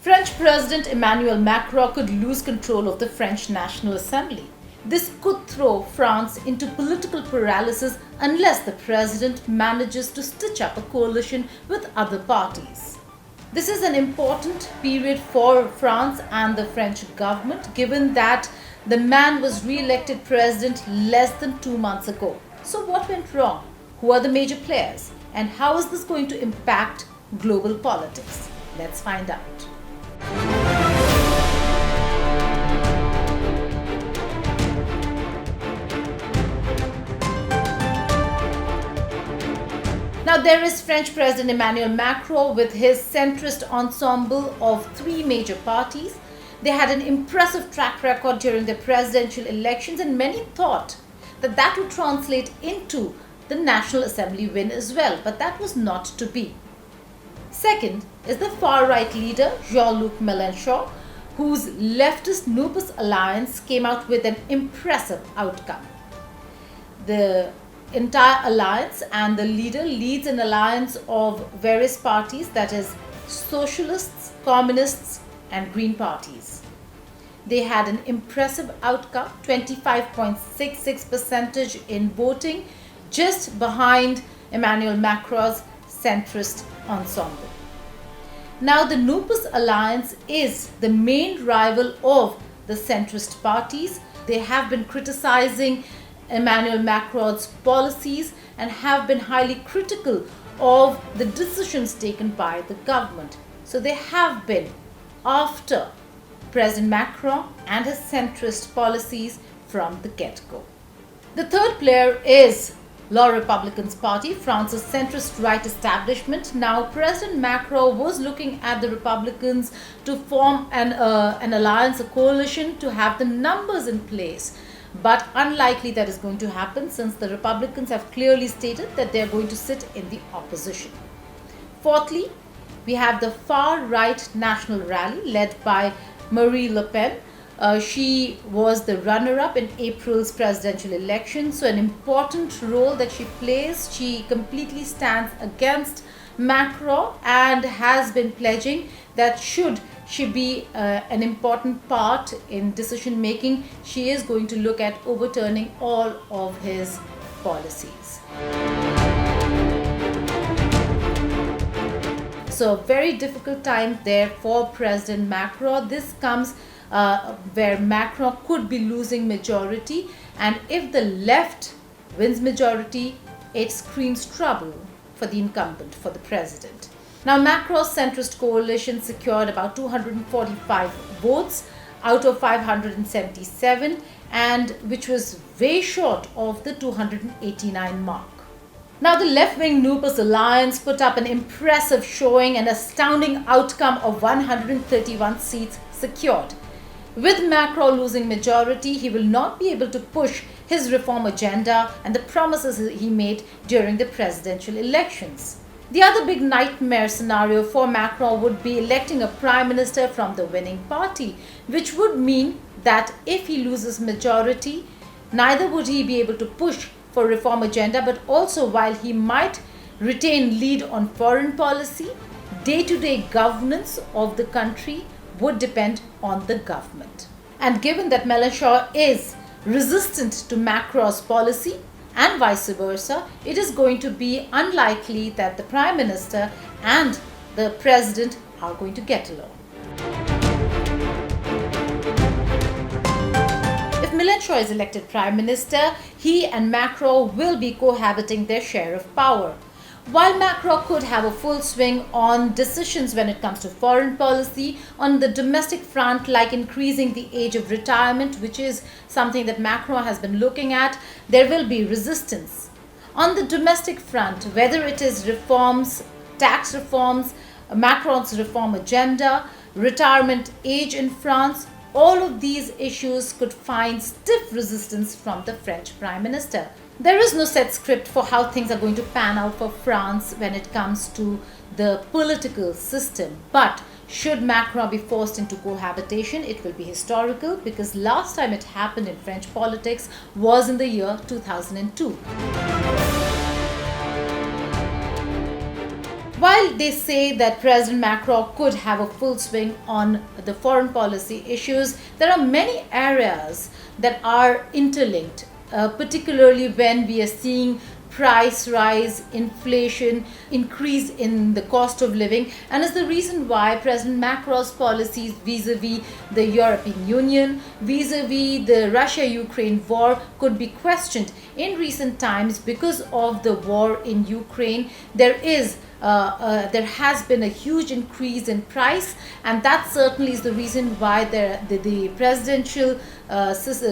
French President Emmanuel Macron could lose control of the French National Assembly. This could throw France into political paralysis unless the president manages to stitch up a coalition with other parties. This is an important period for France and the French government, given that the man was re-elected president less than 2 months ago. So what went wrong? Who are the major players? And how is this going to impact global politics? Let's find out. Now there is French President Emmanuel Macron with his centrist ensemble of 3 major parties. They had an impressive track record during the presidential elections, and many thought that that would translate into the National Assembly win as well, but that was not to be. Second is the far-right leader Jean-Luc Mélenchon, whose leftist NUPES alliance came out with an impressive outcome. The entire alliance and the leader leads an alliance of various parties, that is socialists, communists and green parties. They had an impressive outcome, 25.66% in voting, just behind Emmanuel Macron's centrist ensemble. Now the NUPES alliance is the main rival of the centrist parties. They have been criticizing Emmanuel Macron's policies and have been highly critical of the decisions taken by the government. So they have been after President Macron and his centrist policies from the get-go. The third player is La Republicains Party, France's centrist right establishment. Now President Macron was looking at the Republicans to form an alliance, a coalition, to have the numbers in place. But unlikely that is going to happen, since the Republicans have clearly stated that they are going to sit in the opposition. Fourthly, we have the far-right National Rally led by Marine Le Pen. She was the runner-up in April's presidential election, so an important role that she plays. She completely stands against Macron and has been pledging that should she be an important part in decision making, she is going to look at overturning all of his policies. So very difficult time there for President Macron. This comes where Macron could be losing majority, and if the left wins majority, it screams trouble for the incumbent, for the president. Now Macron's centrist coalition secured about 245 votes out of 577, and which was way short of the 289 mark. Now the left-wing NUPES alliance put up an impressive showing, an astounding outcome of 131 seats secured. With Macron losing majority, he will not be able to push his reform agenda and the promises he made during the presidential elections. The other big nightmare scenario for Macron would be electing a prime minister from the winning party, which would mean that if he loses majority, neither would he be able to push for reform agenda, but also while he might retain lead on foreign policy, day-to-day governance of the country would depend on the government. And given that Mélenchon is resistant to Macron's policy and vice versa, it is going to be unlikely that the Prime Minister and the President are going to get along. If Mélenchon is elected Prime Minister, he and Macron will be cohabiting their share of power. While Macron could have a full swing on decisions when it comes to foreign policy, on the domestic front, like increasing the age of retirement, which is something that Macron has been looking at, there will be resistance. On the domestic front, whether it is reforms, tax reforms, Macron's reform agenda, retirement age in France, all of these issues could find stiff resistance from the French Prime Minister. There is no set script for how things are going to pan out for France when it comes to the political system. But should Macron be forced into cohabitation, it will be historical, because last time it happened in French politics was in the year 2002. While did they say that President Macron could have a full swing on the foreign policy issues? There are many areas that are interlinked, particularly when we are seeing price rise, inflation, increase in the cost of living, and is the reason why President Macron's policies vis-a-vis the European Union, vis-a-vis the Russia-Ukraine war could be questioned in recent times. Because of the war in Ukraine, there has been a huge increase in price, and that certainly is the reason why the presidential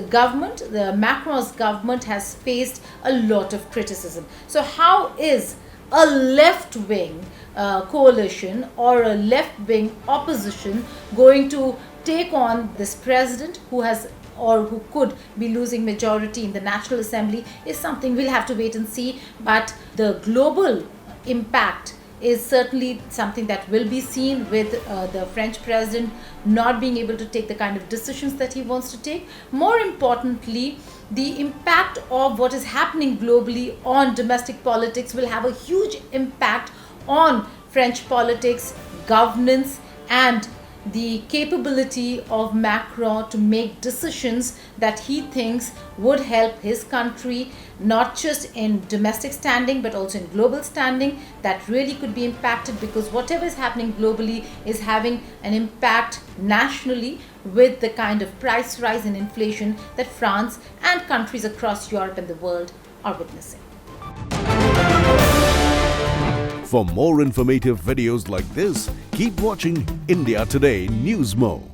government, the Macron's government, has faced a lot of criticism. So how is a left-wing coalition or a left-wing opposition going to take on this president who has or who could be losing majority in the National Assembly is something we'll have to wait and see. But the global impact is certainly something that will be seen with the French president not being able to take the kind of decisions that he wants to take. More importantly, the impact of what is happening globally on domestic politics will have a huge impact on French politics, governance, and the capability of Macron to make decisions that he thinks would help his country, not just in domestic standing but also in global standing. That really could be impacted, because whatever is happening globally is having an impact nationally with the kind of price rise and inflation that France and countries across Europe and the world are witnessing. For more informative videos like this, keep watching India Today News Mo.